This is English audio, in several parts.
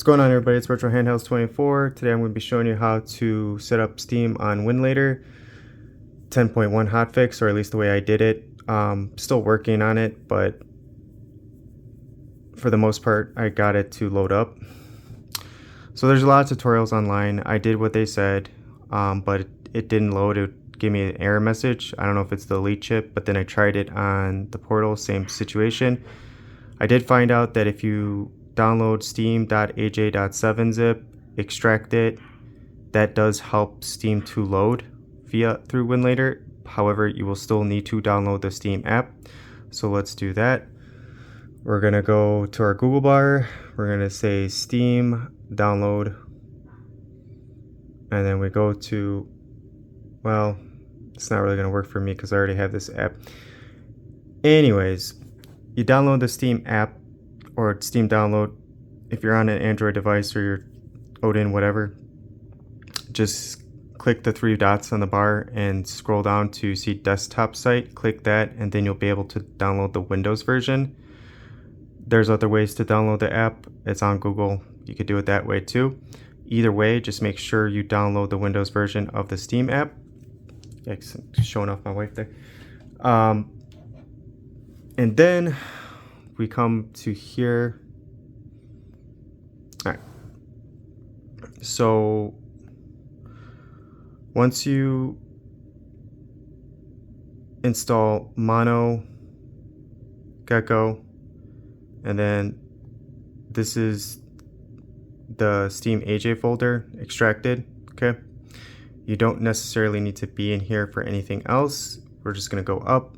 What's going on, everybody? It's Retro Handhelds 24. Today I'm going to be showing you how to set up Steam on Winlator 10.1 hotfix, or at least the way I did it. Still working on it, but for the most part I got it to load up. So there's a lot of tutorials online. I did what they said, but it didn't load. It gave me an error message. I don't know if it's the elite chip, but then I tried it on the portal, same situation. I did find out that if you download steam.aj.7 zip, extract it, that does help Steam to load through Winlator. However, you will still need to download the Steam app. So let's do that. We're gonna go to our Google bar. We're gonna say Steam download, and then we go to, well, it's not really gonna work for me because I already have this app. Anyways, you download the Steam app or Steam download. If you're on an Android device or you're Odin, whatever, just click the three dots on the bar and scroll down to see desktop site. Click that, and then you'll be able to download the Windows version. There's other ways to download the app. It's on Google. You could do it that way too. Either way, just make sure you download the Windows version of the Steam app. Yeah, showing off my wife there. And then we come to here. All right. So once you install Mono, Gecko, and then this is the Steam AJ folder extracted, okay? You don't necessarily need to be in here for anything else. We're just gonna go up.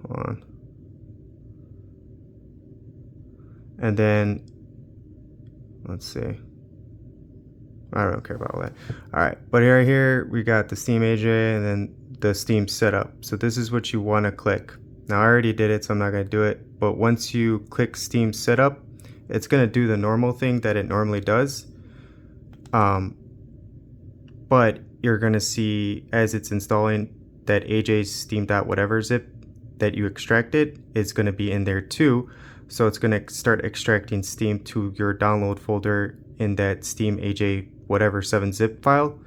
Hold on. And then, let's see. I don't care about all that. All right, but right here we got the Steam AJ and then the Steam setup. So this is what you want to click. Now I already did it, so I'm not going to do it. But once you click Steam setup, it's going to do the normal thing that it normally does. But you're going to see as it's installing that AJ's Steam.whatever zip that you extracted is going to be in there too. So it's going to start extracting Steam to your download folder in that Steam AJ whatever 7 zip file,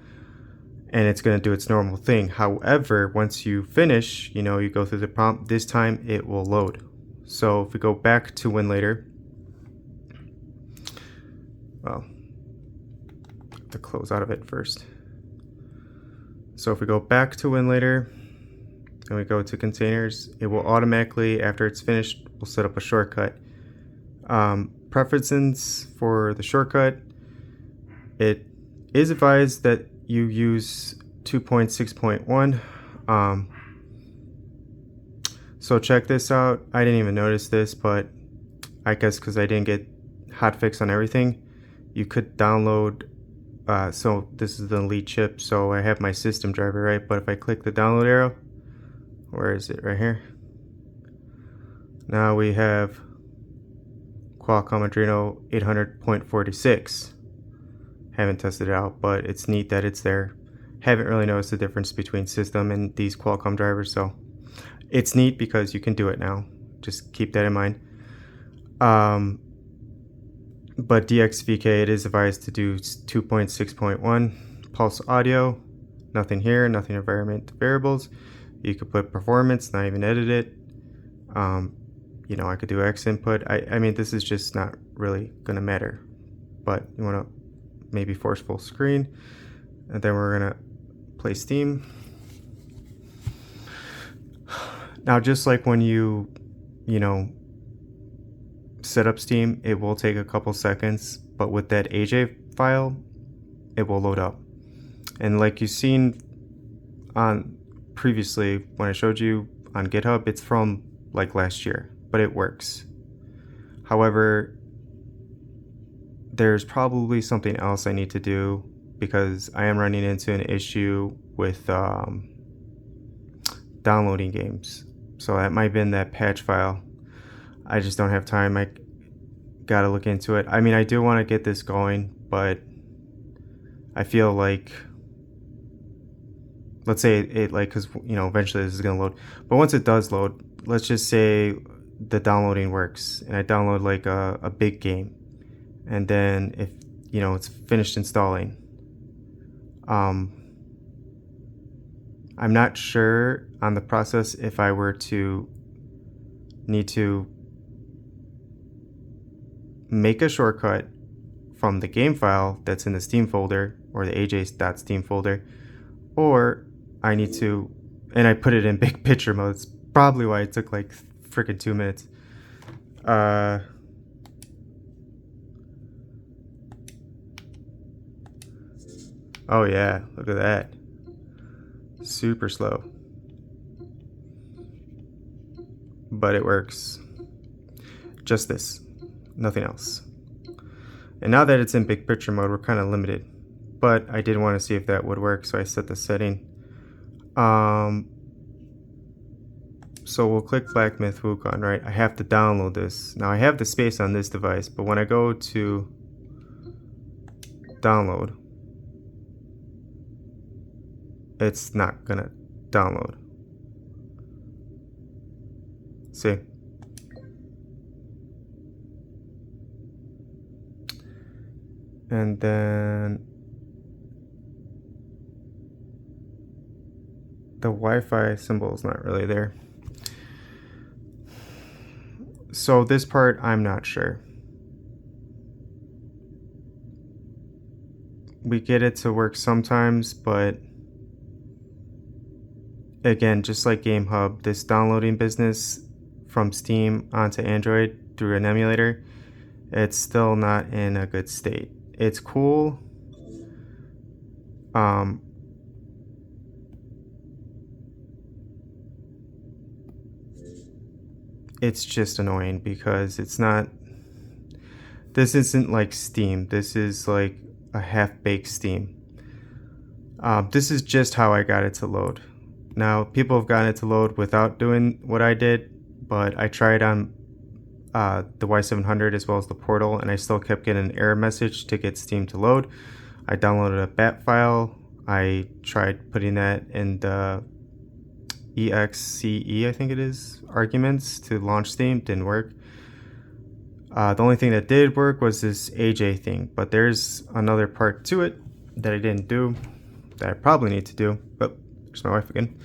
and it's going to do its normal thing. However, once you finish, you go through the prompt, this time it will load. So if we go back to Winlator, well, I have to close out of it first. So if we go back to Winlator and we go to containers, it will automatically, after it's finished, we'll set up a shortcut. Preferences for the shortcut, it is advised that you use 2.6.1. So check this out. I didn't even notice this, but I guess because I didn't get hotfix on everything, you could download. So this is the elite chip, so I have my system driver, right? But if I click the download arrow, where is it? Right here. Now we have Qualcomm Adreno 800.46. Haven't tested it out, but it's neat that it's there. Haven't really noticed the difference between system and these Qualcomm drivers, so it's neat because you can do it now. Just keep that in mind. But DXVK, it is advised to do 2.6.1 pulse audio. Nothing here, nothing environment variables. You could put performance, not even edit it. I could do X input. I mean, this is just not really gonna matter, but you wanna maybe force full screen, and then we're gonna play Steam. Now, just like when you set up Steam, it will take a couple seconds, but with that AJ file, it will load up. And like you've seen on previously when I showed you on GitHub, it's from like last year, but it works. However, there's probably something else I need to do because I am running into an issue with downloading games. So that might have been that patch file. I just don't have time. I gotta look into it. I mean, I do want to get this going, but I feel like let's say it like, because eventually this is going to load, but once it does load, let's just say the downloading works and I download like a big game, and then if it's finished installing, I'm not sure on the process if I were to need to make a shortcut from the game file that's in the Steam folder or the aj.steam folder, or I need to, and I put it in big picture mode. It's probably why it took like freaking 2 minutes. Oh yeah, look at that. Super slow. But it works. Just this, nothing else. And now that it's in big picture mode, we're kind of limited. But I did want to see if that would work, so I set the setting. So we'll click Black Myth Wukong, right? I have to download this. Now I have the space on this device, but when I go to download, it's not gonna download. See? And then the Wi-Fi symbol is not really there. So this part, I'm not sure. We get it to work sometimes, but again, just like GameHub, this downloading business from Steam onto Android through an emulator, it's still not in a good state. It's cool. It's just annoying because it's not, this isn't like Steam. This is like a half-baked Steam. This is just how I got it to load. Now, people have gotten it to load without doing what I did, but I tried on the Y700 as well as the Portal, and I still kept getting an error message to get Steam to load. I downloaded a BAT file. I tried putting that in the exe, I think it is, arguments to launch Steam. Didn't work. The only thing that did work was this AJ thing, but there's another part to it that I didn't do that I probably need to do. Oh, there's my wife again.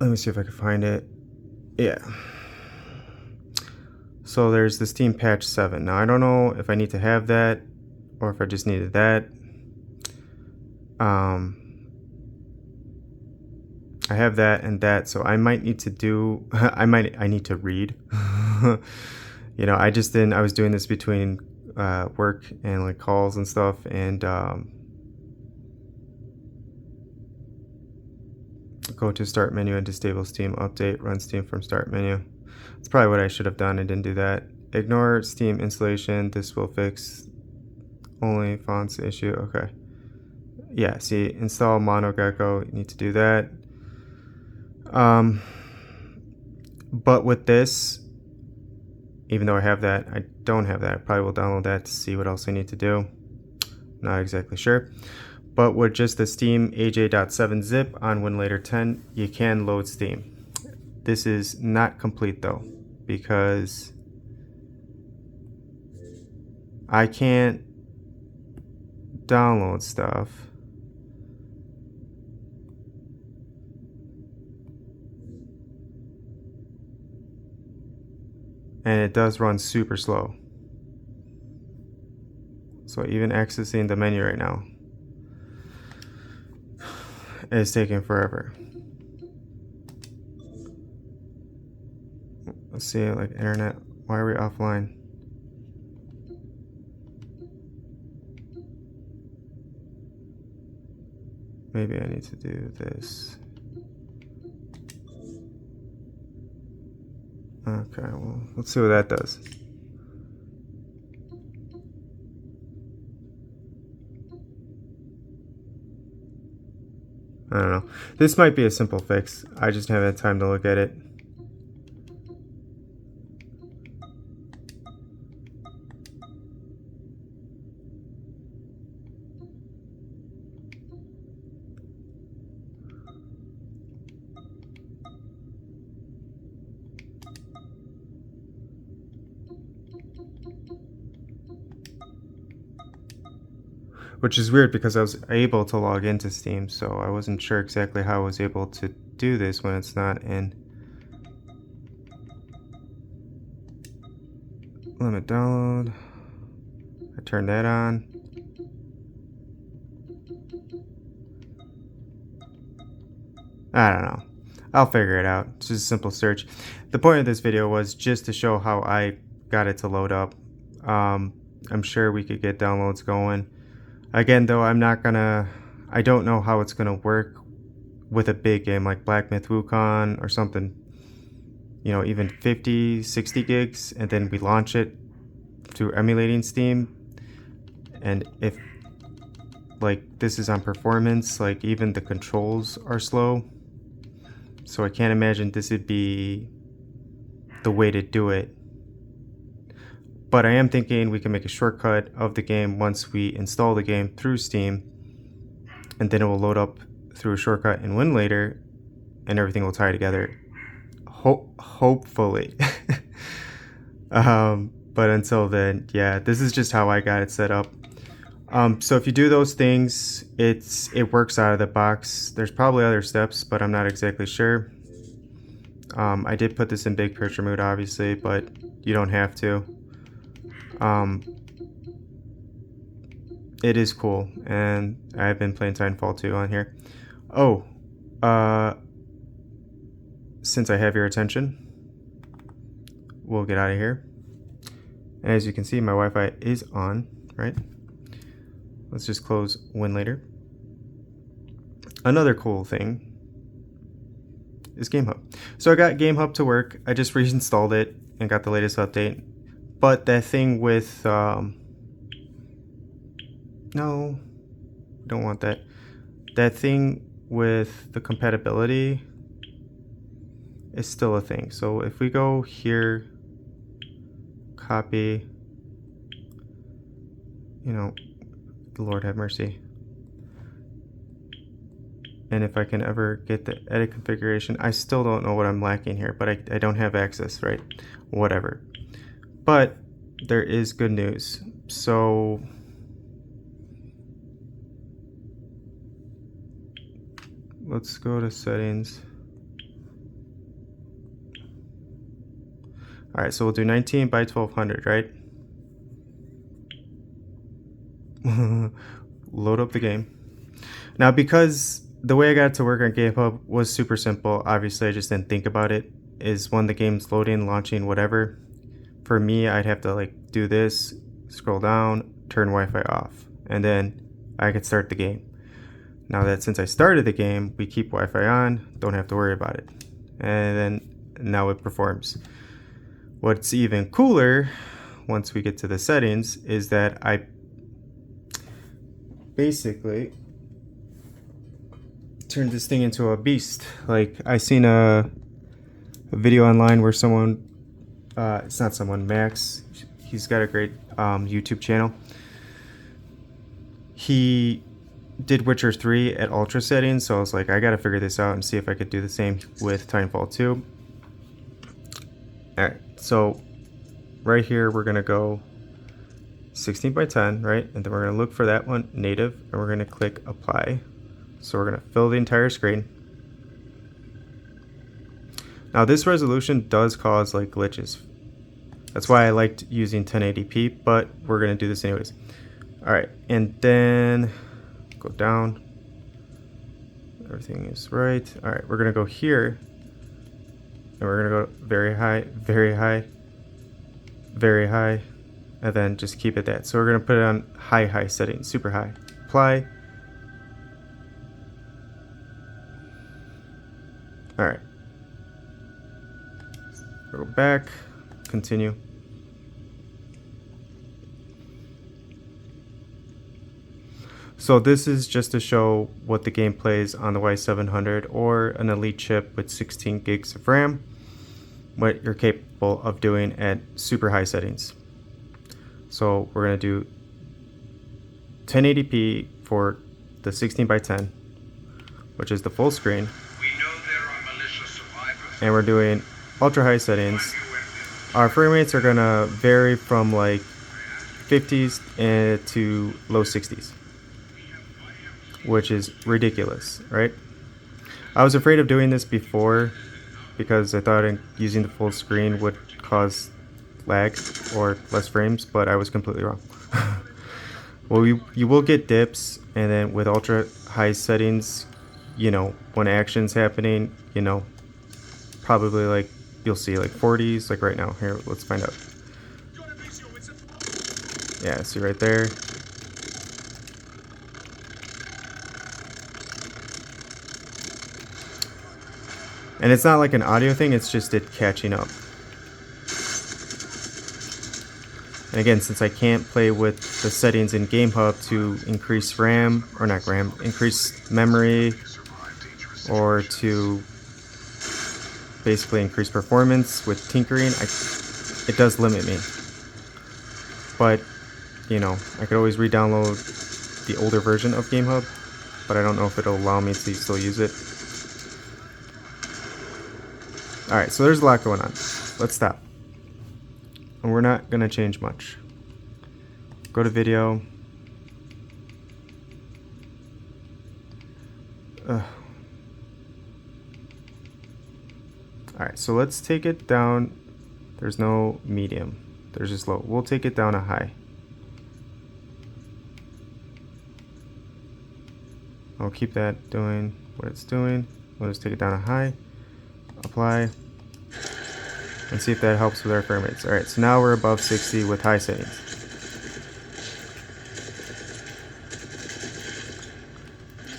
Let me see if I can find it. Yeah. So there's the Steam patch 7. Now I don't know if I need to have that or if I just needed that. I have that and that, so I might need to do, I need to read. I was doing this between work and like calls and stuff, and go to start menu and disable Steam update, run Steam from start menu. That's probably what I should have done. I didn't do that. Ignore Steam installation. This will fix only fonts issue. Okay. Yeah, see, install MonoGecko. You need to do that. But with this, even though I have that, I don't have that. I probably will download that to see what else I need to do. Not exactly sure. But with just the Steam aj.7 zip on Winlator 10, you can load Steam. This is not complete though, because I can't download stuff. And it does run super slow. So even accessing the menu right now is taking forever. Let's see, like internet, why are we offline? Maybe I need to do this. Okay, well, let's see what that does. I don't know. This might be a simple fix. I just haven't had time to look at it. which is weird because I was able to log into Steam, so I wasn't sure exactly how I was able to do this when it's not in limit download. I turned that on. I don't know. I'll figure it out. It's just a simple search. The point of this video was just to show how I got it to load up. I'm sure we could get downloads going. Again, though, I don't know how it's gonna work with a big game like Black Myth Wukong or something, you know, even 50, 60 gigs, and then we launch it through emulating Steam. And if like this is on performance, like even the controls are slow. So I can't imagine this would be the way to do it. But I am thinking we can make a shortcut of the game once we install the game through Steam, and then it will load up through a shortcut in Winlator, and everything will tie together. Hopefully. But until then, yeah, this is just how I got it set up. So if you do those things, it works out of the box. There's probably other steps, but I'm not exactly sure. I did put this in big picture mode, obviously, but you don't have to. It is cool, and I've been playing Titanfall 2 on here. Oh, since I have your attention, we'll get out of here. As you can see, my Wi-Fi is on, right? Let's just close Winlator. Another cool thing is GameHub. So I got GameHub to work. I just reinstalled it and got the latest update. But that thing with no, don't want that. That thing with the compatibility is still a thing. So if we go here, copy, you know, Lord have mercy. And if I can ever get the edit configuration, I still don't know what I'm lacking here, but I don't have access, right? Whatever. But there is good news. So let's go to settings. All right, so we'll do 19 by 1200, right? Load up the game. Now, because the way I got it to work on GameHub was super simple, obviously I just didn't think about it, is when the game's loading, launching, whatever, for me, I'd have to like do this, scroll down, turn Wi-Fi off, and then I could start the game. Now that since I started the game, we keep Wi-Fi on, don't have to worry about it. And then now it performs. What's even cooler, once we get to the settings, is that I basically turned this thing into a beast. Like, I seen a video online where someone, it's not someone, Max, he's got a great YouTube channel. He did Witcher 3 at ultra settings, so I was like, I gotta figure this out and see if I could do the same with Titanfall 2. Alright, so right here we're gonna go 16 by 10, right? And then we're gonna look for that one, native, and we're gonna click apply. So we're gonna fill the entire screen. Now this resolution does cause like glitches. That's why I liked using 1080p, but we're gonna do this anyways. All right, and then go down. Everything is right. All right, we're gonna go here, and we're gonna go very high, very high, very high, and then just keep it that. So we're gonna put it on high settings, super high. Apply. All right. Go back, continue. So this is just to show what the game plays on the Y700 or an Elite chip with 16 gigs of RAM, what you're capable of doing at super high settings. So we're going to do 1080p for the 16 by 10, which is the full screen. And we're doing ultra high settings. Our frame rates are going to vary from like 50s to low 60s. which is ridiculous, right? I was afraid of doing this before because I thought using the full screen would cause lag or less frames, but I was completely wrong. Well, you will get dips, and then with ultra high settings, you know, when action's happening, you know, probably like you'll see like 40s, like right now. Here, let's find out. Yeah, see right there. And it's not like an audio thing, it's just it catching up. And again, since I can't play with the settings in GameHub to increase RAM, or not RAM, increase memory, or to basically increase performance with tinkering, it does limit me. But, you know, I could always re-download the older version of GameHub, but I don't know if it'll allow me to still use it. Alright, so there's a lot going on. Let's stop. And we're not going to change much. Go to video. Alright, so let's take it down. There's no medium. There's just low. We'll take it down to high. I'll keep that doing what it's doing. We'll just take it down to high. Apply. And see if that helps with our frame rates. Alright, so now we're above 60 with high settings.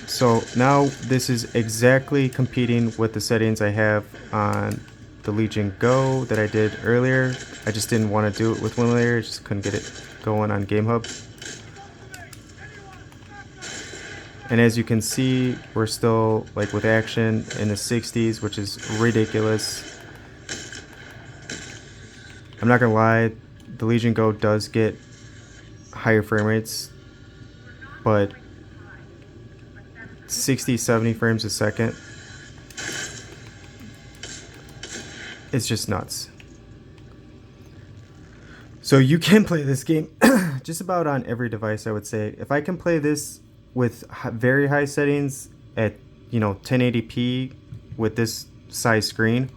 So now this is exactly competing with the settings I have on the Legion Go that I did earlier. I just didn't want to do it with Winlator, just couldn't get it going on GameHub. And as you can see, we're still like with action in the 60s, which is ridiculous. I'm not gonna lie, the Legion Go does get higher frame rates, but 60, 70 frames a second, it's just nuts. So you can play this game just about on every device, I would say. If I can play this with very high settings at, you know, 1080p with this size screen,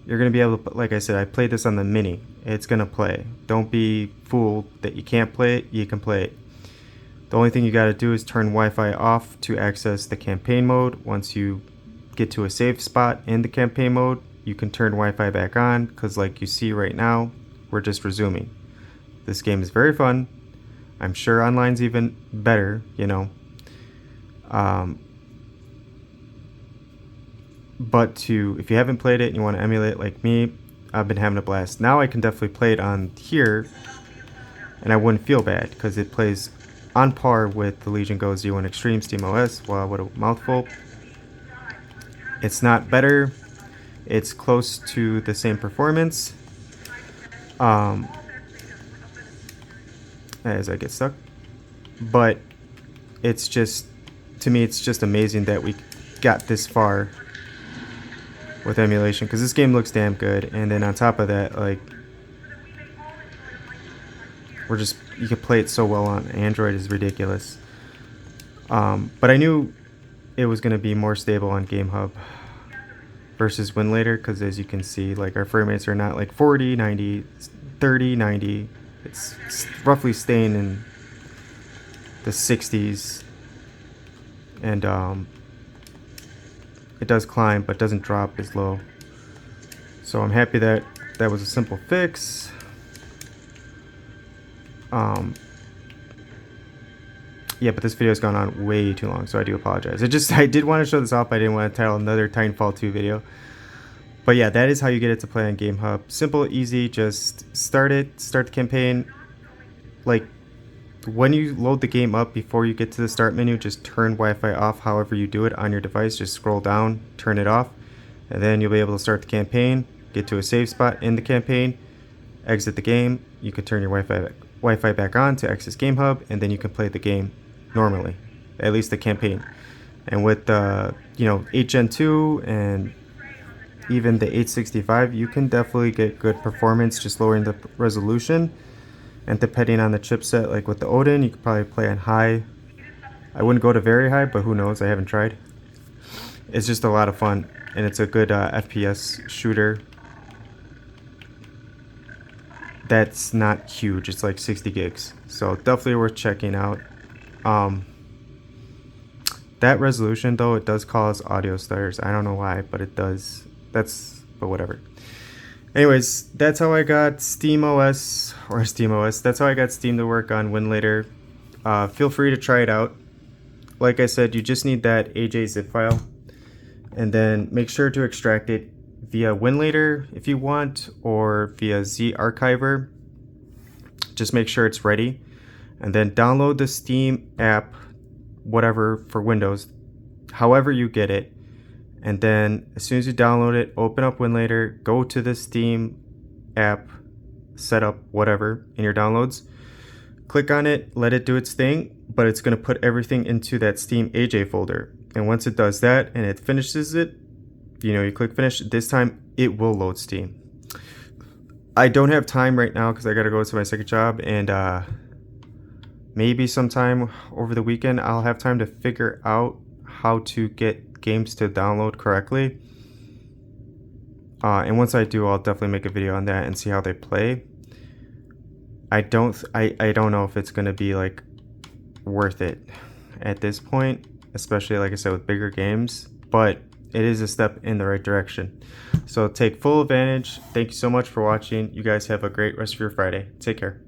you're going to be able to, like I said, I played this on the Mini. It's going to play. Don't be fooled that you can't play it. You can play it. The only thing you got to do is turn Wi-Fi off to access the campaign mode. Once you get to a safe spot in the campaign mode, you can turn Wi-Fi back on, because like you see right now, we're just resuming. This game is very fun. I'm sure online's even better, you know. But if you haven't played it and you want to emulate it like me, I've been having a blast. Now I can definitely play it on here, and I wouldn't feel bad because it plays on par with the Legion Go Z1 Extreme SteamOS. Wow, what a mouthful. It's not better. It's close to the same performance. As I get stuck. But it's just, to me, it's just amazing that we got this far with emulation, because this game looks damn good. And then on top of that, like, you can play it so well on Android, is ridiculous. But I knew it was going to be more stable on GameHub versus Winlator, because as you can see, like, our frame rates are not like 40, 90, 30, 90. It's roughly staying in the 60s, and it does climb but doesn't drop as low. So I'm happy that that was a simple fix. Yeah, but this video has gone on way too long, so I do apologize. I did want to show this off, but I didn't want to title another Titanfall 2 video. But yeah, that is how you get it to play on GameHub. Simple, easy, just start the campaign. Like, when you load the game up, before you get to the start menu, just turn Wi-Fi off however you do it on your device. Just scroll down, turn it off, and then you'll be able to start the campaign, get to a save spot in the campaign, exit the game. You can turn your Wi-Fi back on to access GameHub, and then you can play the game normally, at least the campaign. And with you know, 8 Gen 2 and even the 865, you can definitely get good performance just lowering the resolution. And depending on the chipset, like with the Odin, you could probably play on high I wouldn't go to very high, but who knows? I haven't tried. It's just a lot of fun, and it's a good FPS shooter. That's not huge. It's like 60 gigs, so definitely worth checking out. That resolution though, it does cause audio stutters. I don't know why, but it does. But whatever. Anyways, that's how I got SteamOS. That's how I got Steam to work on Winlator. Feel free to try it out. Like I said, you just need that AJ zip file, and then make sure to extract it via Winlator if you want, or via Z Archiver. Just make sure it's ready, and then download the Steam app, whatever, for Windows, however you get it. And then as soon as you download it, open up Winlator, go to the Steam app, setup, whatever, in your downloads, click on it, let it do its thing, but it's going to put everything into that Steam AJ folder. And once it does that and it finishes it, you click finish. This time it will load Steam. I don't have time right now because I got to go to my second job, and maybe sometime over the weekend I'll have time to figure out how to get games to download correctly. And once I do, I'll definitely make a video on that and see how they play. I don't know if it's going to be like worth it at this point, especially like I said with bigger games, but it is a step in the right direction. So take full advantage. Thank you so much for watching. You guys have a great rest of your Friday. Take care.